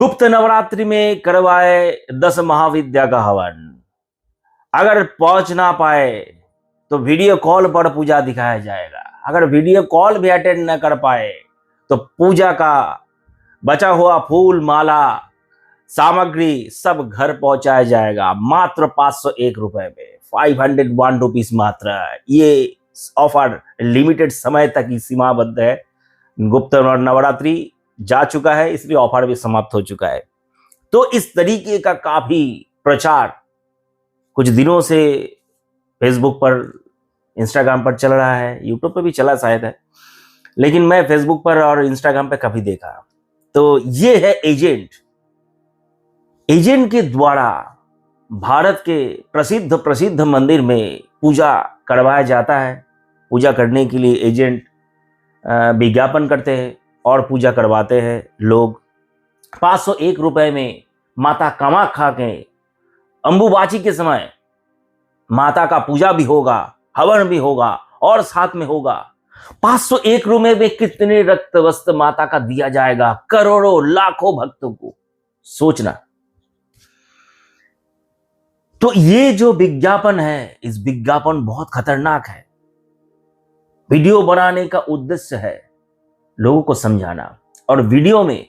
गुप्त नवरात्रि में करवाए 10 महाविद्या का हवन। अगर पहुंच ना पाए तो वीडियो कॉल पर पूजा दिखाया जाएगा। अगर वीडियो कॉल भी अटेंड न कर पाए तो पूजा का बचा हुआ फूल माला सामग्री सब घर पहुंचाया जाएगा मात्र 501 रुपए में। 501 रुपीज मात्र। ये ऑफर लिमिटेड समय तक ही सीमाबद्ध है। गुप्त नवरात्रि जा चुका है, इसलिए ऑफर भी समाप्त हो चुका है। तो इस तरीके का काफी प्रचार कुछ दिनों से फेसबुक पर, इंस्टाग्राम पर चल रहा है, यूट्यूब पर भी चला शायद है, लेकिन मैं फेसबुक पर और इंस्टाग्राम पर काफी देखा। तो ये है एजेंट के द्वारा भारत के प्रसिद्ध मंदिर में पूजा करवाया जाता है। पूजा करने के लिए एजेंट विज्ञापन करते हैं और पूजा करवाते हैं लोग। 501 रुपए में माता कामाख्या के अंबुबाची के समय माता का पूजा भी होगा, हवन भी होगा और साथ में होगा 501 रुपए में कितने रक्त वस्त्र माता का दिया जाएगा करोड़ों लाखों भक्तों को। सोचना। तो ये जो विज्ञापन है, इस विज्ञापन बहुत खतरनाक है। वीडियो बनाने का उद्देश्य है लोगों को समझाना, और वीडियो में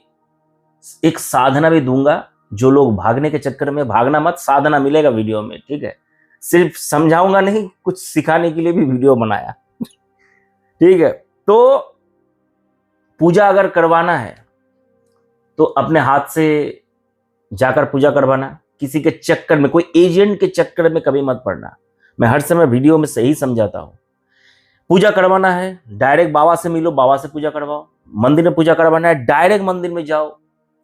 एक साधना भी दूंगा। जो लोग भागने के चक्कर में, भागना मत, साधना मिलेगा वीडियो में, ठीक है। सिर्फ समझाऊंगा नहीं, कुछ सिखाने के लिए भी वीडियो बनाया, ठीक है। तो पूजा अगर करवाना है तो अपने हाथ से जाकर पूजा करवाना। किसी के चक्कर में, कोई एजेंट के चक्कर में कभी मत पड़ना। मैं हर समय वीडियो में सही समझाता हूं। पूजा करवाना है, डायरेक्ट बाबा से मिलो, बाबा से पूजा करवाओ। मंदिर में पूजा करवाना है, डायरेक्ट मंदिर में जाओ,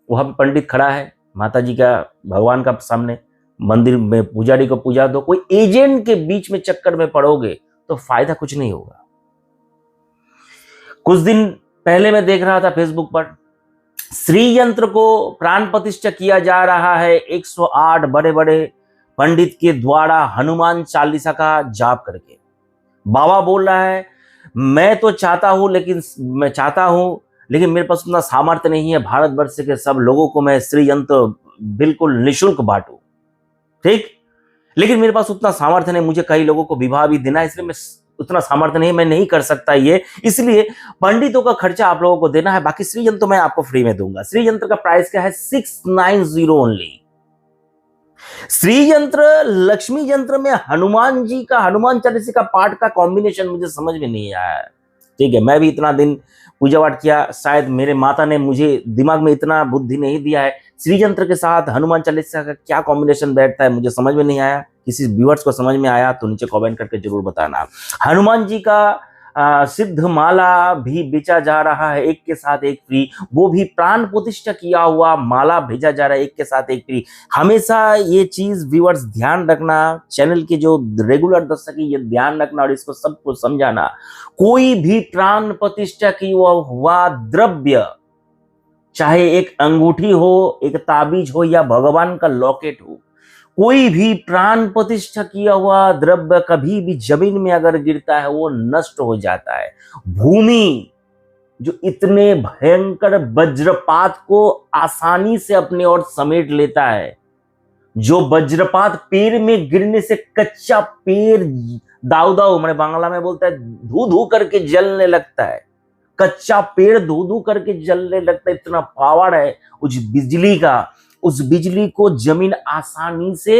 वहां पे पंडित खड़ा है, माता जी का, भगवान का सामने, मंदिर में पुजारी को पूजा दो। कोई एजेंट के बीच में चक्कर में पड़ोगे तो फायदा कुछ नहीं होगा। कुछ दिन पहले मैं देख रहा था फेसबुक पर, श्री यंत्र को प्राण प्रतिष्ठा किया जा रहा है 108 बड़े बड़े पंडित के द्वारा हनुमान चालीसा का जाप करके। बाबा बोल रहा है मैं चाहता हूं लेकिन मेरे पास उतना सामर्थ्य नहीं है भारतवर्ष के सब लोगों को मैं श्री यंत्र बिल्कुल निःशुल्क बांटूं, ठीक। लेकिन मेरे पास उतना सामर्थ्य नहीं, मुझे कई लोगों को विवाह भी देना है, इसलिए मैं उतना सामर्थ्य नहीं, मैं नहीं कर सकता ये। इसलिए पंडितों का खर्चा आप लोगों को देना है, बाकी श्री यंत्र मैं आपको फ्री में दूंगा। श्री यंत्र का प्राइस क्या है? 690 ओनली। श्री यंत्र, लक्ष्मी यंत्र में हनुमान जी का, हनुमान चालीसा का पाठ का कॉम्बिनेशन मुझे समझ में नहीं आया, ठीक है। मैं भी इतना दिन पूजा पाठ किया, शायद मेरे माता ने मुझे दिमाग में इतना बुद्धि नहीं दिया है। श्री यंत्र के साथ हनुमान चालीसा का क्या कॉम्बिनेशन बैठता है मुझे समझ में नहीं आया। किसी व्यूअर्स को समझ में आया तो नीचे कमेंट करके जरूर बताना। हनुमान जी का सिद्ध माला भी बेचा जा रहा है, एक के साथ एक फ्री, वो भी प्राण प्रतिष्ठा किया हुआ माला भेजा जा रहा है, एक के साथ एक फ्री। हमेशा ये चीज व्यूअर्स ध्यान रखना, चैनल के जो रेगुलर दर्शक है ये ध्यान रखना और इसको सबको समझाना। कोई भी प्राण प्रतिष्ठा की हुआ द्रव्य, चाहे एक अंगूठी हो, एक ताबीज हो या भगवान का लॉकेट हो, कोई भी प्राण प्रतिष्ठा किया हुआ द्रव्य कभी भी जमीन में अगर गिरता है वो नष्ट हो जाता है। भूमि जो इतने भयंकर वज्रपात को आसानी से अपने ओर समेट लेता है, जो वज्रपात पेड़ में गिरने से कच्चा पेड़ दाऊ दाऊ, मैंने बांग्ला में बोलता है धू धू करके जलने लगता है, कच्चा पेड़ धू धू करके जलने लगता है, इतना पावर है उस बिजली का। उस बिजली को जमीन आसानी से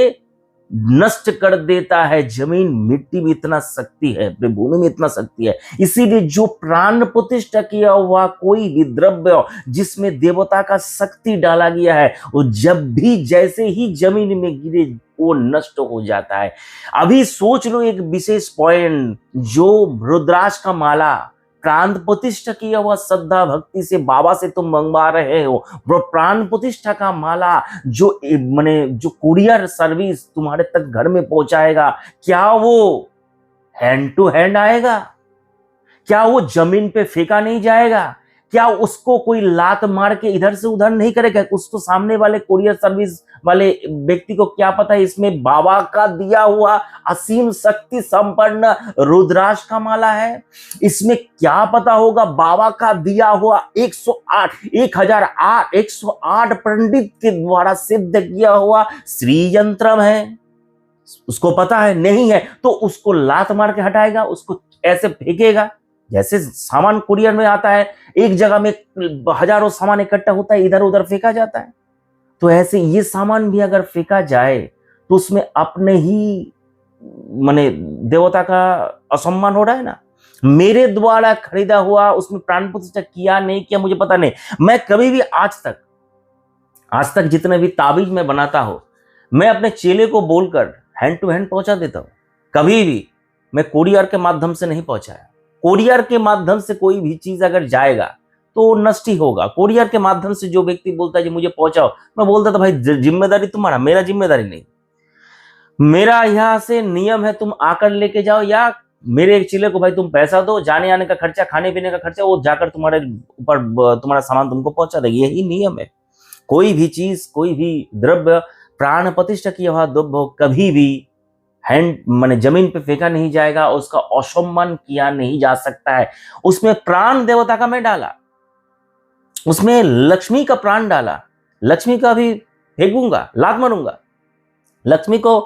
नष्ट कर देता है। जमीन, मिट्टी में इतना शक्ति है, भूमि में इतना शक्ति है। इसीलिए जो प्राण प्रतिष्ठा किया हुआ कोई भी द्रव्य जिसमें देवता का शक्ति डाला गया है, वो जब भी जैसे ही जमीन में गिरे वो नष्ट हो जाता है। अभी सोच लो एक विशेष पॉइंट, जो रुद्राक्ष का माला प्राण प्रतिष्ठा किया हुआ श्रद्धा भक्ति से बाबा से तुम मंगवा रहे हो, वो प्राण प्रतिष्ठा का माला जो जो कुरियर सर्विस तुम्हारे तक घर में पहुंचाएगा, क्या वो हैंड टू हैंड आएगा? क्या वो जमीन पे फेंका नहीं जाएगा? क्या उसको कोई लात मार के इधर से उधर नहीं करेगा? उसको सामने वाले कुरियर सर्विस वाले व्यक्ति को क्या पता है इसमें बाबा का दिया हुआ असीम शक्ति संपन्न रुद्राक्ष का माला है। इसमें क्या पता होगा बाबा का दिया हुआ 108 पंडित के द्वारा सिद्ध किया हुआ श्री यंत्रम है। उसको पता है नहीं है तो उसको लात मार के हटाएगा, उसको ऐसे फेंकेगा। जैसे सामान कुरियर में आता है, एक जगह में हजारों सामान इकट्ठा होता है, इधर उधर फेंका जाता है, तो ऐसे ये सामान भी अगर फेंका जाए तो उसमें अपने ही माने देवता का असम्मान हो रहा है ना। मेरे द्वारा खरीदा हुआ उसमें प्राण प्रतिष्ठा किया नहीं किया मुझे पता नहीं। मैं कभी भी आज तक जितने भी ताबीज में बनाता हूं, मैं अपने चेले को बोलकर हैंड टू हैंड पहुंचा देता हूं। कभी भी मैं कुरियर के माध्यम से नहीं पहुंचाया। कुरियर के माध्यम से कोई भी चीज अगर जाएगा तो नष्ट ही होगा। कुरियर के माध्यम से जो व्यक्ति बोलता है जी मुझे पहुंचाओ, मैं बोलता था भाई जिम्मेदारी तुम्हारा, मेरा जिम्मेदारी नहीं। मेरा यहां से नियम है तुम आकर लेके जाओ, या मेरे एक चेले को भाई तुम पैसा दो, जाने आने का खर्चा, खाने पीने का खर्चा वो जाकर तुम्हारे ऊपर तुम्हारा सामान तुमको पहुंचा देगी। यही नियम है। कोई भी चीज, कोई भी द्रव्य प्राण प्रतिष्ठा किया हुआ द्रव्य कभी भी हैंड माने जमीन पे फेंका नहीं जाएगा, उसका असम्मान किया नहीं जा सकता है। उसमें प्राण देवता का मैं डाला, उसमें लक्ष्मी का प्राण डाला। लक्ष्मी का भी फेंकूंगा, लात मारूंगा। लक्ष्मी को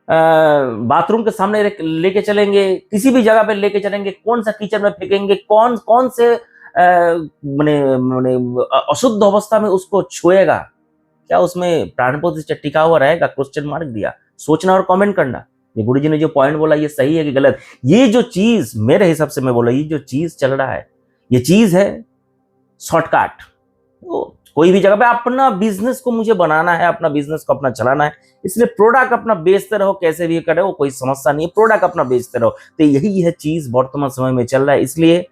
बाथरूम के सामने लेके चलेंगे, किसी भी जगह पे लेके चलेंगे, कौन सा किचन में फेंकेंगे, कौन से अशुद्ध अवस्था में उसको छुएगा, क्या उसमें प्राण प्रतिष्ठा टिका हुआ रहेगा? क्वेश्चन मार्क दिया। सोचना और कमेंट करना ये गुरु जी ने जो पॉइंट बोला ये सही है कि गलत। ये जो चीज मेरे हिसाब से मैं बोला, ये जो चीज चल रहा है ये चीज है शॉर्टकट। तो कोई भी जगह पे अपना बिजनेस को मुझे बनाना है, अपना बिजनेस को अपना चलाना है, इसलिए प्रोडक्ट अपना बेचते रहो, कैसे भी करे वो कोई समस्या नहीं है, प्रोडक्ट अपना बेचते रहो। तो यही है चीज वर्तमान समय में चल रहा है। इसलिए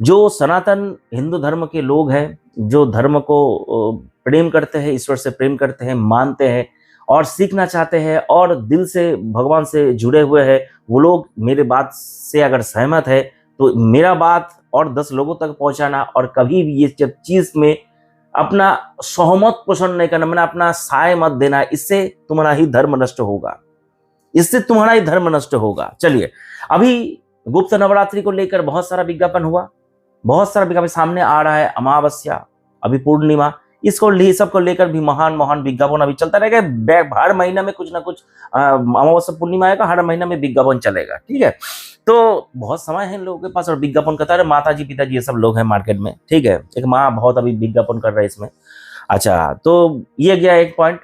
जो सनातन हिंदू धर्म के लोग हैं, जो धर्म को प्रेम करते हैं, ईश्वर से प्रेम करते हैं, मानते हैं और सीखना चाहते हैं और दिल से भगवान से जुड़े हुए हैं, वो लोग मेरे बात से अगर सहमत है तो मेरा बात और 10 लोगों तक पहुंचाना, और कभी भी ये जब चीज में अपना सहमत पोषण नहीं करना, मैंने अपना साय मत देना, इससे तुम्हारा ही धर्म नष्ट होगा, इससे तुम्हारा ही धर्म नष्ट होगा। चलिए, अभी गुप्त नवरात्रि को लेकर बहुत सारा विज्ञापन हुआ, बहुत सारा विज्ञापन सामने आ रहा है। अमावस्या, अभी पूर्णिमा, इसको सबको लेकर भी महान विज्ञापन अभी चलता रहेगा। हर महीना में कुछ ना कुछ अमावस्या पूर्णिमा आएगा, हर महीना में विज्ञापन चलेगा। ठीक है, तो बहुत समय है इन लोगों के पास और विज्ञापन करता है। माता जी पिताजी ये सब लोग हैं मार्केट में। ठीक है, एक माँ बहुत अभी विज्ञापन कर रहा है इसमें। अच्छा, तो ये गया एक पॉइंट।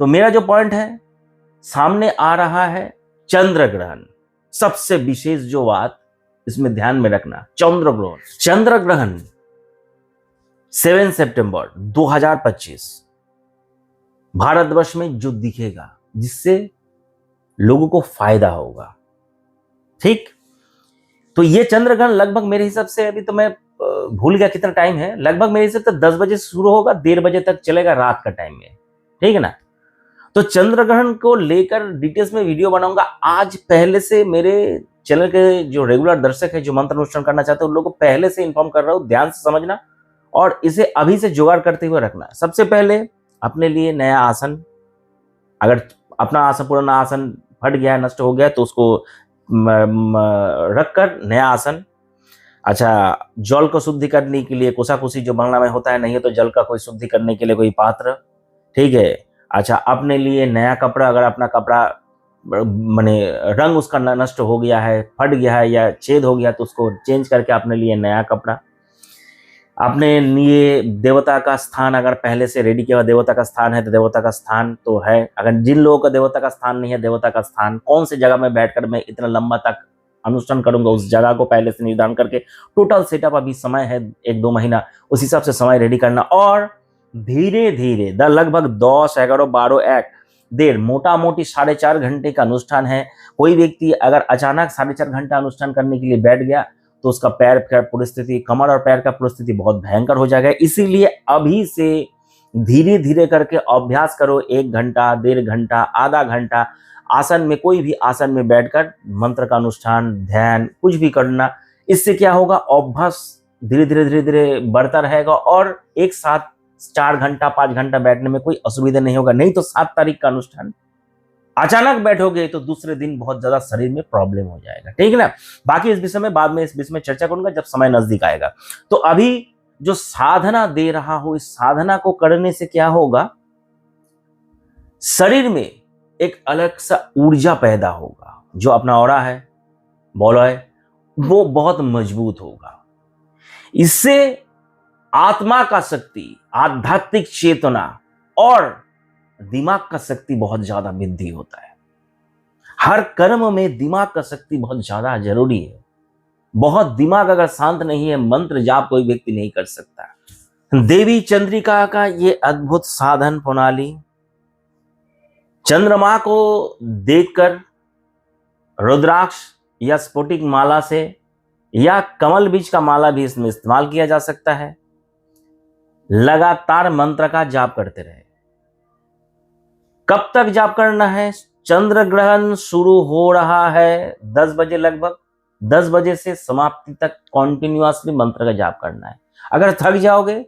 तो मेरा जो पॉइंट है, सामने आ रहा है चंद्र ग्रहण। सबसे विशेष जो बात इसमें ध्यान में रखना, चंद्र ग्रहण 7 सितंबर 2025 भारतवर्ष में जो दिखेगा, जिससे लोगों को फायदा होगा। ठीक, तो ये चंद्र ग्रहण लगभग मेरे हिसाब से, अभी तो मैं भूल गया कितना टाइम है, लगभग मेरे हिसाब से 10 बजे शुरू होगा, 1:30 बजे तक चलेगा रात का टाइम में। ठीक है ना। तो चंद्र ग्रहण को लेकर डिटेल्स में वीडियो बनाऊंगा। आज पहले से मेरे चैनल के जो रेगुलर दर्शक है, जो मंत्र अनुष्ठान करना चाहते हैं, उन लोगों को पहले से इन्फॉर्म कर रहा हूं, ध्यान से समझना और इसे अभी से जुगाड़ करते हुए रखना। सबसे पहले अपने लिए नया आसन, अगर अपना आसन पुराना आसन फट गया, नष्ट हो गया, तो उसको रखकर नया आसन। अच्छा, जल को शुद्धि करने के लिए कोसाकुशी जो बांग्ला में होता है, नहीं है तो जल का कोई शुद्धि करने के लिए कोई पात्र। ठीक है। अच्छा, अपने लिए नया कपड़ा, अगर अपना कपड़ा माने रंग उसका नष्ट हो गया है, फट गया है या छेद हो गया, तो उसको चेंज करके अपने लिए नया कपड़ा। अपने लिए देवता का स्थान, अगर पहले से रेडी किया हुआ देवता का स्थान है तो देवता का स्थान तो है। अगर जिन लोगों का देवता का स्थान नहीं है, देवता का स्थान कौन सी जगह में बैठकर मैं इतना लंबा तक अनुष्ठान करूंगा, उस जगह को पहले से निर्धारण करके टोटल सेटअप, अभी समय है 1-2 महीना, उस हिसाब से समय रेडी करना। और धीरे धीरे लगभग 10, 11, 12, 1 देर मोटा मोटी 4.5 घंटे का अनुष्ठान है। कोई व्यक्ति अगर अचानक 4.5 घंटा अनुष्ठान करने के लिए बैठ गया तो उसका पैर का परिस्थिति, कमर और पैर का परिस्थिति बहुत भयंकर हो जाएगा। इसीलिए अभी से धीरे धीरे करके अभ्यास करो। 1 घंटा, 1.5 घंटा, आधा घंटा आसन में, कोई भी आसन में बैठकर मंत्र का अनुष्ठान, ध्यान कुछ भी करना। इससे क्या होगा, अभ्यास धीरे धीरे बढ़ता रहेगा और एक साथ 4 घंटा 5 घंटा बैठने में कोई असुविधा नहीं होगा। नहीं तो 7 तारीख का अनुष्ठान अचानक बैठोगे तो दूसरे दिन बहुत ज्यादा शरीर में प्रॉब्लम हो जाएगा, ठीक है ना। बाकी इस विषय में बाद में इस विषय में चर्चा करूंगा जब समय नजदीक आएगा। तो अभी जो साधना दे रहा हूं, इस साधना को करने से क्या होगा, शरीर में एक अलग सा ऊर्जा पैदा होगा। जो अपना ऑरा है, बॉलो है, वो बहुत मजबूत होगा। इससे आत्मा का शक्ति, आध्यात्मिक चेतना और दिमाग का शक्ति बहुत ज्यादा वृद्धि होता है। हर कर्म में दिमाग का शक्ति बहुत ज्यादा जरूरी है। बहुत दिमाग अगर शांत नहीं है, मंत्र जाप कोई व्यक्ति नहीं कर सकता। देवी चंद्रिका का ये अद्भुत साधन प्रणाली, चंद्रमा को देखकर रुद्राक्ष या स्फटिक माला से या कमल बीज का माला भी इसमें इस्तेमाल किया जा सकता है। लगातार मंत्र का जाप करते रहे। कब तक जाप करना है? चंद्र ग्रहण शुरू हो रहा है 10 बजे, लगभग 10 बजे से समाप्ति तक कंटिन्यूअसली मंत्र का जाप करना है। अगर थक जाओगे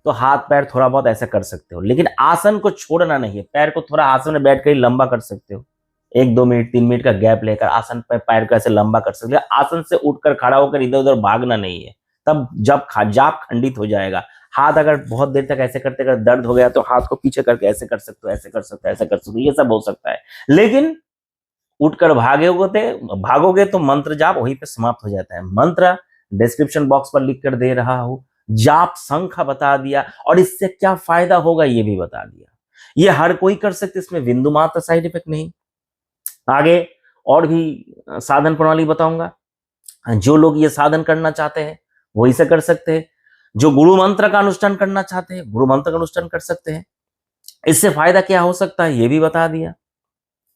तो हाथ पैर थोड़ा बहुत ऐसा कर सकते हो, लेकिन आसन को छोड़ना नहीं है। पैर को थोड़ा आसन में बैठ कर ही लंबा कर सकते हो, 1-2 मिनट 3 मिनट का गैप लेकर आसन पर पैर को ऐसे लंबा कर सकते हो। आसन से उठकर खड़ा होकर इधर उधर भागना नहीं है, तब जब जाप खंडित हो जाएगा। हाथ अगर बहुत देर तक ऐसे करते अगर दर्द हो गया तो हाथ को पीछे करके ऐसे कर सकते हो, ऐसे कर सकते हो, ऐसे कर सकते हो, ये सब हो सकता है। लेकिन उठकर भागोगे तो मंत्र जाप वहीं पे समाप्त हो जाता है। मंत्र डिस्क्रिप्शन बॉक्स पर लिख कर दे रहा हूं, जाप संख्या बता दिया और इससे क्या फायदा होगा ये भी बता दिया। ये हर कोई कर सकते, इसमें बिंदु मात्र साइड इफेक्ट नहीं। आगे और भी साधन प्रणाली बताऊंगा। जो लोग ये साधन करना चाहते हैं वो इसे कर सकते हैं। जो गुरु मंत्र का अनुष्ठान करना चाहते हैं गुरु मंत्र का अनुष्ठान कर सकते हैं। इससे फायदा क्या हो सकता है ये भी बता दिया।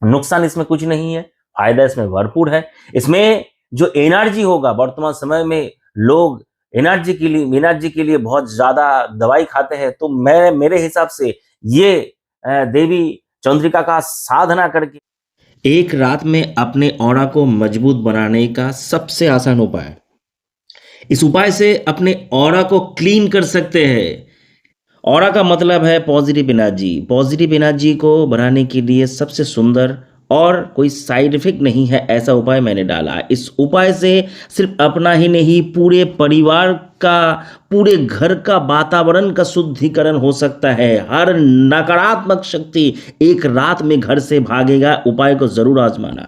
नुकसान इसमें कुछ नहीं है, फायदा इसमें भरपूर है। इसमें जो एनर्जी होगा, वर्तमान समय में लोग एनर्जी के लिए बहुत ज्यादा दवाई खाते हैं, तो मेरे हिसाब से ये देवी चंद्रिका का साधना करके एक रात में अपने ऑरा को मजबूत बनाने का सबसे आसान उपाय। इस उपाय से अपने ऑरा को क्लीन कर सकते हैं। ऑरा का मतलब है पॉजिटिव एनर्जी। पॉजिटिव एनर्जी को बनाने के लिए सबसे सुंदर और कोई साइड इफेक्ट नहीं है ऐसा उपाय मैंने डाला। इस उपाय से सिर्फ अपना ही नहीं, पूरे परिवार का, पूरे घर का वातावरण का शुद्धिकरण हो सकता है। हर नकारात्मक शक्ति एक रात में घर से भागेगा। उपाय को जरूर आजमाना।